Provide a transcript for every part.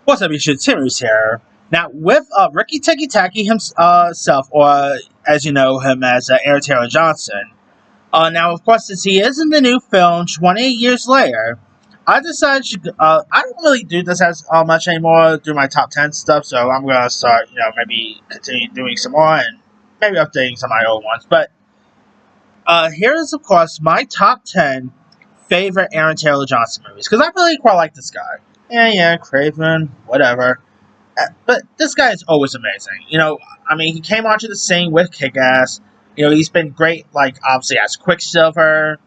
What's up, YouTube? Timmy's here. Now, with Ricky Tikki Tacky himself, or as you know him as Aaron Taylor Johnson. Now, of course, since he is in the new film 28 years later, I decided I don't really do this as much anymore, do my top 10 stuff, so I'm going to start, maybe continue doing some more and maybe updating some of my old ones. But here is, of course, my top 10 favorite Aaron Taylor Johnson movies, because I really quite like this guy. Yeah, Craven, whatever. But this guy is always amazing. He came onto the scene with Kick-Ass. He's been great, like, obviously, as Quicksilver.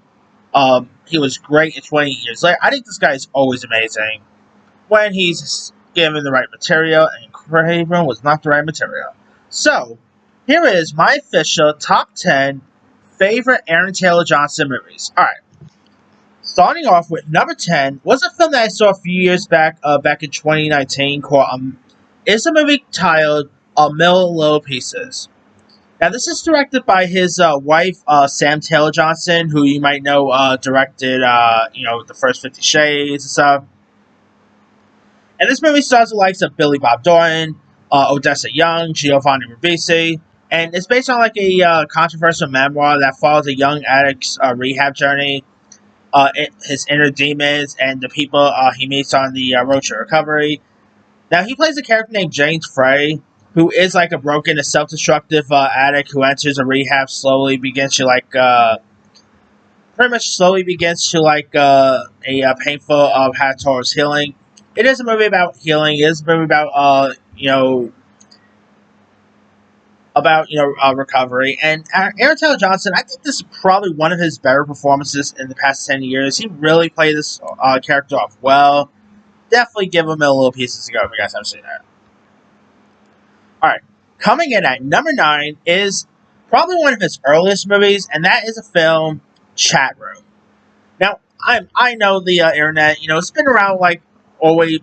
He was great in 20 years later. I think this guy is always amazing when he's given the right material, and Craven was not the right material. So, here is my official top 10 favorite Aaron Taylor Johnson movies. Alright. Starting off with number 10 was a film that I saw a few years back in 2019 called it's a movie titled A Million Little Pieces. Now, this is directed by his wife, Sam Taylor Johnson, who you might know directed, the first 50 Shades and stuff. And this movie stars the likes of Billy Bob Thornton, Odessa Young, Giovanni Ribisi, and it's based on like a controversial memoir that follows a young addict's rehab journey, his inner demons, and the people he meets on the road to recovery. Now, he plays a character named James Frey, who is like a broken and self-destructive addict who enters a rehab, pretty much slowly begins to a painful path towards healing. It is a movie about healing. It is a movie about recovery. And Aaron Taylor Johnson, I think this is probably one of his better performances in the past 10 years. He really played this character off well. Definitely give him a little pieces to go if you guys haven't seen that. Alright, coming in at number 9 is probably one of his earliest movies, and that is a film, Chat Room. Now, I know the internet, it's been around always,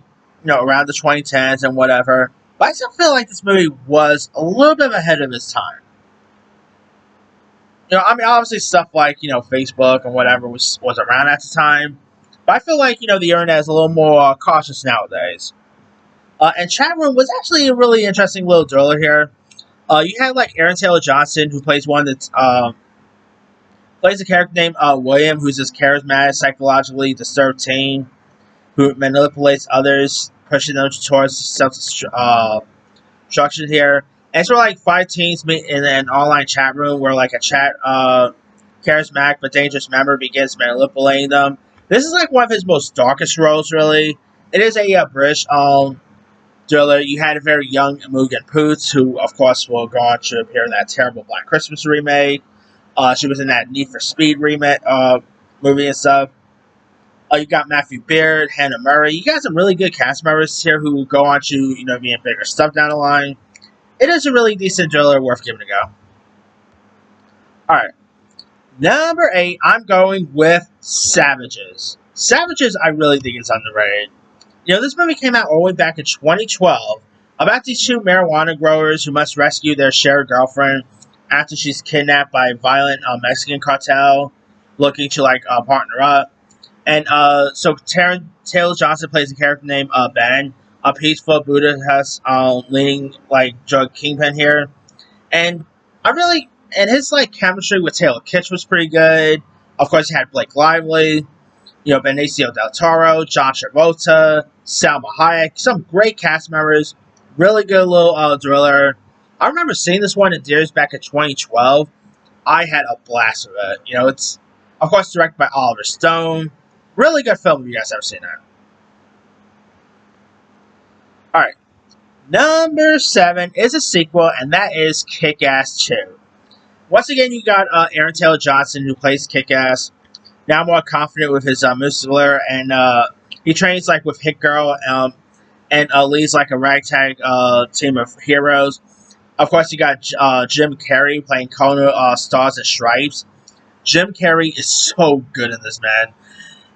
around the 2010s and whatever, but I still feel like this movie was a little bit ahead of its time. Obviously stuff like, Facebook and whatever was around at the time, but I feel like, the internet is a little more cautious nowadays. And Chat Room was actually a really interesting little thriller here. You had Aaron Taylor Johnson, who plays one that's plays a character named William, who's this charismatic, psychologically disturbed teen who manipulates others, pushing them towards self-destruction here. And it's where 5 teens meet in an online chat room where a charismatic but dangerous member begins manipulating them. This is one of his most darkest roles, really. It is a British thriller. You had a very young Imogen Poots, who, of course, will go on to appear in that terrible Black Christmas remake. She was in that Need for Speed remake movie and stuff. You got Matthew Beard, Hannah Murray. You got some really good cast members here who will go on to, be in bigger stuff down the line. It is a really decent thriller worth giving a go. Alright. Number 8, I'm going with Savages. Savages, I really think is underrated. This movie came out all the way back in 2012 about these 2 marijuana growers who must rescue their shared girlfriend after she's kidnapped by a violent Mexican cartel looking to partner up. And so Taylor Johnson plays a character named Ben, a peaceful Buddhist leading drug kingpin here. And his chemistry with Taylor Kitsch was pretty good. Of course, you had Blake Lively, Benicio del Toro, John Travolta, Salma Hayek, some great cast members. Really good little thriller. I remember seeing this one in theaters back in 2012. I had a blast with it. It's, of course, directed by Oliver Stone. Really good film if you guys ever seen that. Alright. Number 7 is a sequel, and that is Kick-Ass 2. Once again, you got Aaron Taylor Johnson, who plays Kick-Ass. Now more confident with his muscular, and he trains with Hit Girl and leads a ragtag team of heroes. Of course, you got Jim Carrey playing Colonel Stars and Stripes. Jim Carrey is so good in this, man.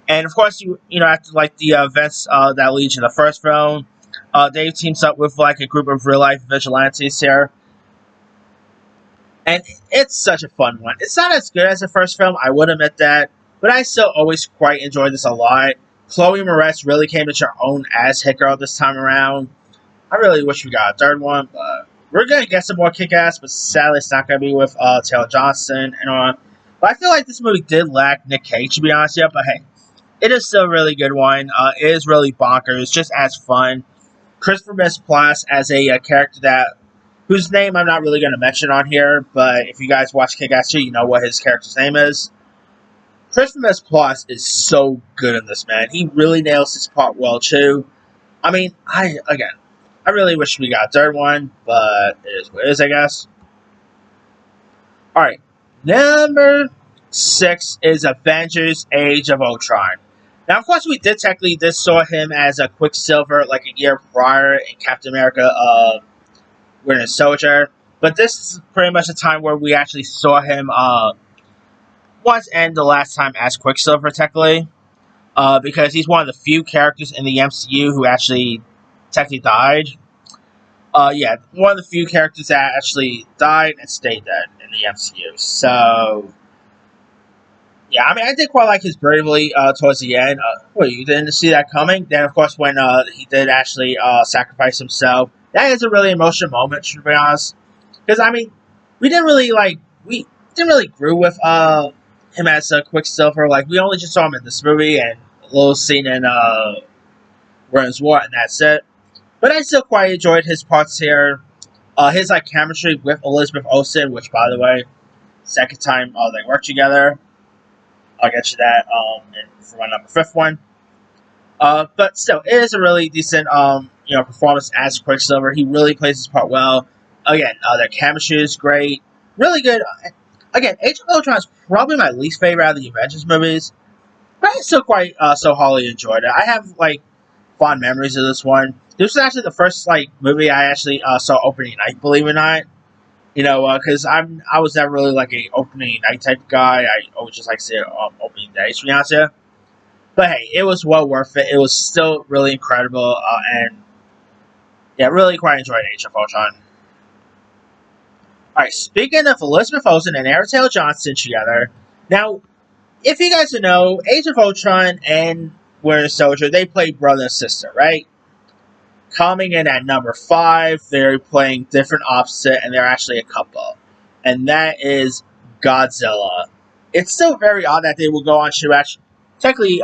And of course, after the events that lead to the first film, Dave teams up with a group of real life vigilantes here. And it's such a fun one. It's not as good as the first film, I would admit that, but I still always quite enjoy this a lot. Chloe Moretz really came into her own as Hit Girl this time around. I really wish we got a third one, but we're gonna get some more kick-ass, but sadly it's not gonna be with Taylor Johnson and on. But I feel like this movie did lack Nick Cage, to be honest. Yeah, but hey, it is still a really good one. It is really bonkers, just as fun. Christopher Mintz-Plasse as a character that whose name I'm not really going to mention on here, but if you guys watch Kick-Ass 2, you know what his character's name is. Christopher Mintz-Plasse is so good in this, man. He really nails his part well, too. I mean, I really wish we got a third one, but it is what it is, I guess. Alright, number 6 is Avengers Age of Ultron. Now, of course, we technically saw him as a Quicksilver like a year prior in Captain America Winter Soldier. But this is pretty much a time where we actually saw him once and the last time as Quicksilver, technically. Because he's one of the few characters in the MCU who actually technically died. Yeah, one of the few characters that actually died and stayed dead in the MCU. So, yeah, I mean, I did quite like his bravery towards the end. Wait, you didn't see that coming? Then, of course, when he did actually sacrifice himself, that is a really emotional moment, to be honest. Because, I mean, we didn't really grew with him as Quicksilver. Like, we only just saw him in this movie and a little scene in World's War, and that's it. But I still quite enjoyed his parts here. His chemistry with Elizabeth Olsen, which, by the way, second time they worked together. I'll get you that for my number 5th one. But still, it is a really decent performance as Quicksilver. He really plays his part well. Again, their chemistry is great. Really good. Again, Age of Ultron is probably my least favorite out of the Avengers movies. But I still quite so wholly enjoyed it. I have fond memories of this one. This was actually the first movie I actually saw opening night, believe it or not. You know, because I was never really a opening night type guy. I always just see it opening day, to be honest with you. But hey, it was well worth it. It was still really incredible, and yeah, really quite enjoyed Age of Ultron. Alright, speaking of Elizabeth Olsen and Aaron Taylor Johnson together, now, if you guys know, Age of Ultron and Winter Soldier, they play brother and sister, right? Coming in at number 5, they're playing different opposite, and they're actually a couple. And that is Godzilla. It's still very odd that they will go on to actually... Technically,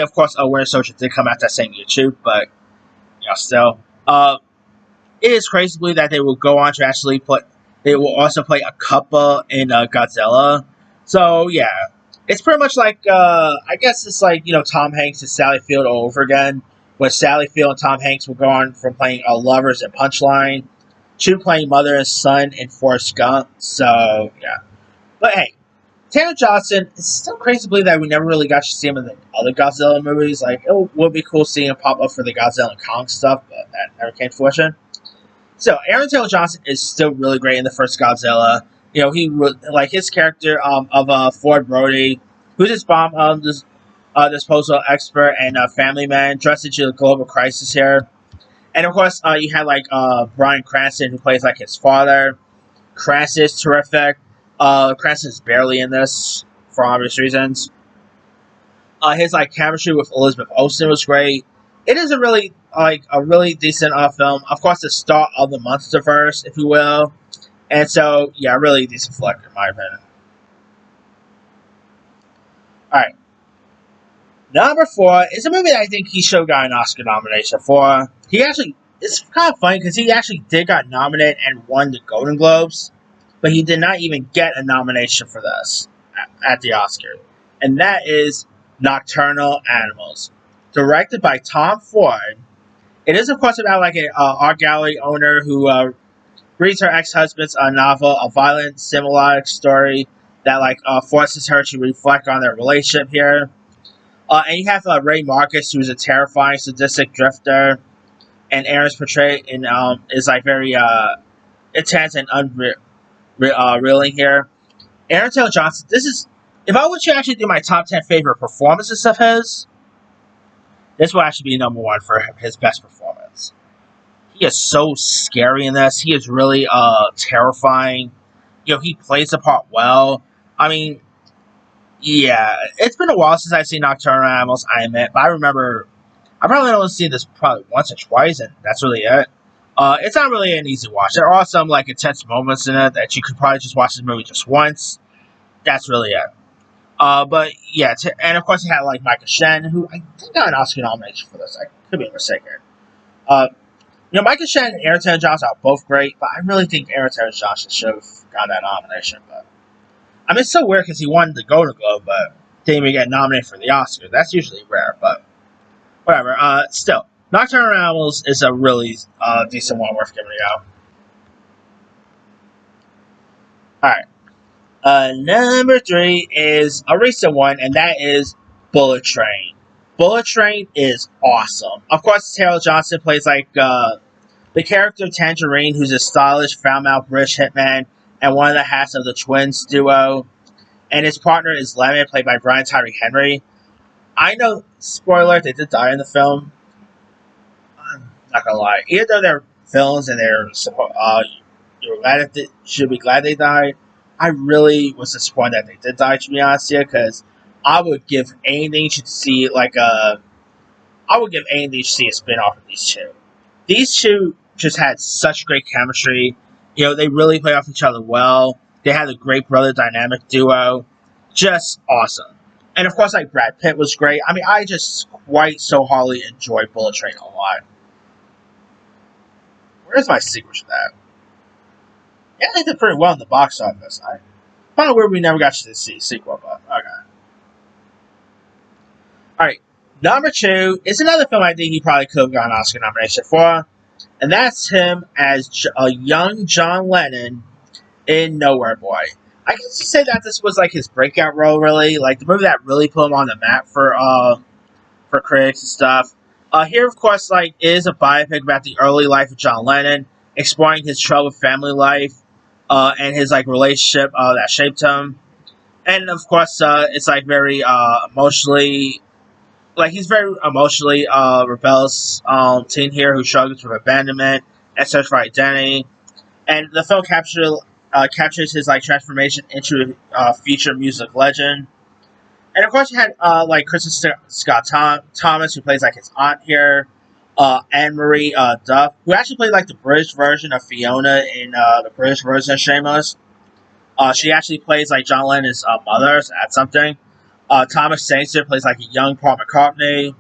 of course, Winter Soldier did come out that same year too, but, still. It is crazy to believe that they will go on to actually play... They will also play a couple in Godzilla. So, yeah. It's pretty much I guess it's Tom Hanks and Sally Field all over again. Where Sally Field and Tom Hanks will go on from playing lovers in Punchline to playing mother and son in Forrest Gump. So, yeah. But hey, Taylor Johnson, it's still crazy to believe that we never really got to see him in the other Godzilla movies. It would be cool seeing him pop up for the Godzilla and Kong stuff, but that never came to fruition. So, Aaron Taylor Johnson is still really great in the first Godzilla. He his character of Ford Brody, who's his bomb disposal expert and family man dressed into a global crisis here. And of course, you had Bryan Cranston, who plays his father. Cranston is terrific. Cranston is barely in this for obvious reasons. His chemistry with Elizabeth Olsen was great. It is a really decent film. Of course, the start of the Monsterverse, if you will. And so, yeah, really decent flick in my opinion. Alright. Number 4 is a movie that I think he should have got an Oscar nomination for. It's kind of funny because he actually did got nominated and won the Golden Globes, but he did not even get a nomination for this at the Oscar. And that is Nocturnal Animals. Directed by Tom Ford. It is, of course, about an art gallery owner who reads her ex-husband's novel, a violent, symbolic story that forces her to reflect on their relationship here. And you have Ray Marcus, who's a terrifying, sadistic drifter, and Aaron's portrayed in is very intense and unreeling here. Aaron Taylor Johnson. This is, if I were to actually do my top 10 favorite performances of his, this will actually be number 1 for his best performance. He is so scary in this. He is really terrifying. He plays the part well. I mean, Yeah, it's been a while since I've seen Nocturnal Animals, I admit, but I remember I probably only seen this probably once or twice, and that's really it. It's not really an easy watch. There are some like intense moments in it that you could probably just watch this movie just once. That's really it. But yeah, and of course you had like Michael Shannon, who I think got an Oscar nomination for this. I could be mistaken. Uh, Michael Shannon and Aaron Taylor Johnson are both great, but I really think Aaron Taylor Johnson should have got that nomination. But I mean, it's so weird because he won the Golden Globe, but didn't even get nominated for the Oscar. That's usually rare, but whatever. Still, Nocturnal Animals is a really decent one worth giving a go. Alright. Number 3 is a recent one, and that is Bullet Train. Bullet Train is awesome. Of course, Taylor Johnson plays like the character Tangerine, who's a stylish, foul-mouthed British hitman and one of the hats of the twins duo. And his partner is Lemon, played by Brian Tyree Henry. I know, spoiler, they did die in the film. I'm not gonna lie. Even though they're villains and you're glad that should be glad they died, I really was disappointed that they did die, to be honest here, because I would give anything to see I would give anything to see a spin-off of these two. These two just had such great chemistry. They really play off each other well. They had a great brother dynamic duo. Just awesome. And of course, like Brad Pitt was great. I mean, I just quite so hardly enjoyed Bullet Train a lot. Where's my secret for that? Yeah, they did pretty well in the box office. I found it weird we never got to see a sequel, but okay. Alright, number 2 is another film I think he probably could have got an Oscar nomination for, and that's him as a young John Lennon in Nowhere Boy. I can say that this was like his breakout role, really, like the movie that really put him on the map for critics and stuff. Here, of course, like is a biopic about the early life of John Lennon, exploring his troubled family life, and his like relationship that shaped him. And of course, it's like very emotionally, like he's very emotionally rebellious teen here who struggles with abandonment and search for identity. And the film captures his like transformation into a future music legend. And of course, you had like Kristen Scott Thomas, who plays like his aunt here, Anne Marie Duff, who actually played like the British version of Fiona in the British version of Shameless. She actually plays like John Lennon's mother at something. Thomas Sangster plays like a young Paul McCartney.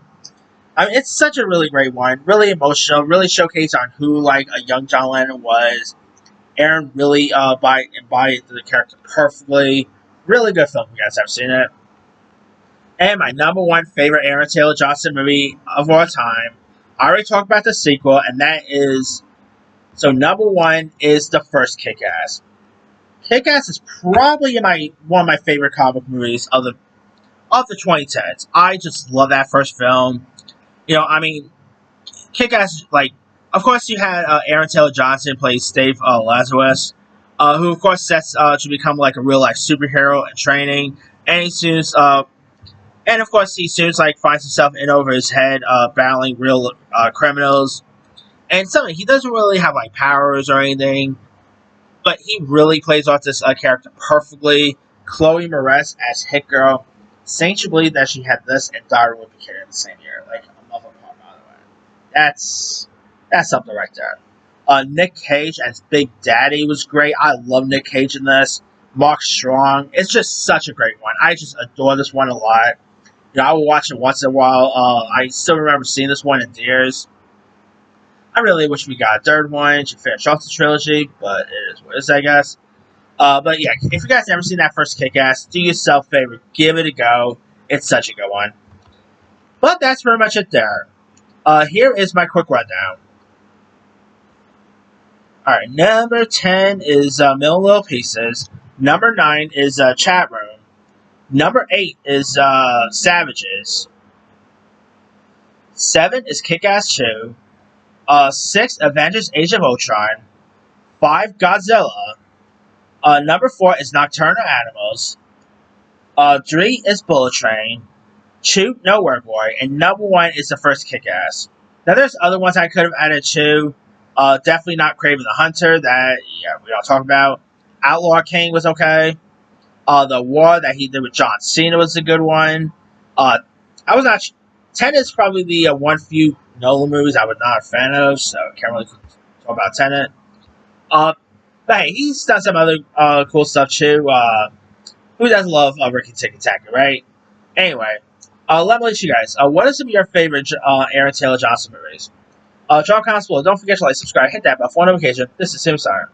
I mean, it's such a really great one, really emotional, really showcase on who like a young John Lennon was. Aaron really embodied the character perfectly. Really good film. If you guys have seen it. And my number 1 favorite Aaron Taylor Johnson movie of all time. I already talked about the sequel, and that is number 1 is the first Kick-Ass. Kick-Ass is probably one of my favorite comic movies of the 2010s. I just love that first film. I mean, Kick-Ass, like, of course you had Aaron Taylor Johnson plays Dave Lazarus, who of course sets to become like a real life superhero in training, and of course he soon like finds himself in over his head, battling real criminals, and something he doesn't really have like powers or anything, but he really plays off this character perfectly. Chloe Moretz as Hit Girl, saying you believe that she had this and daughter would be carried in the same year, like a month apart, by the way. That's something right there. Nick Cage as Big Daddy was great. I love Nick Cage in this. Mark Strong. It's just such a great one. I just adore this one a lot. I will watch it once in a while. I still remember seeing this one in theaters. I really wish we got a third one to finish off the trilogy, but it is what it is, I guess. But yeah, if you guys never seen that first Kick-Ass, do yourself a favor, give it a go. It's such a good one. But that's pretty much it there. Here is my quick rundown. Alright, number 10 is Million Little Pieces. Number 9 is Chat Room. Number 8 is Savages. 7 is Kick-Ass 2. 6, Avengers Age of Ultron. 5, Godzilla. Number 4 is Nocturnal Animals. 3 is Bullet Train. 2, Nowhere Boy. And number 1 is the first Kick-Ass. Now there's other ones I could have added too. Definitely not Kraven the Hunter, that we all talk about. Outlaw King was okay. The War that he did with John Cena was a good one. I was not. Tenet is probably the one few Nolan movies I was not a fan of, so I can't really talk about Tenet. Uh, but hey, he's done some other cool stuff too. Who doesn't love Ricky Tikki Tacky, right? Anyway, let me let you guys. What are some of your favorite Aaron Taylor Johnson movies? John Constable, don't forget to like, subscribe, hit that bell for notification. This is Tim Sire.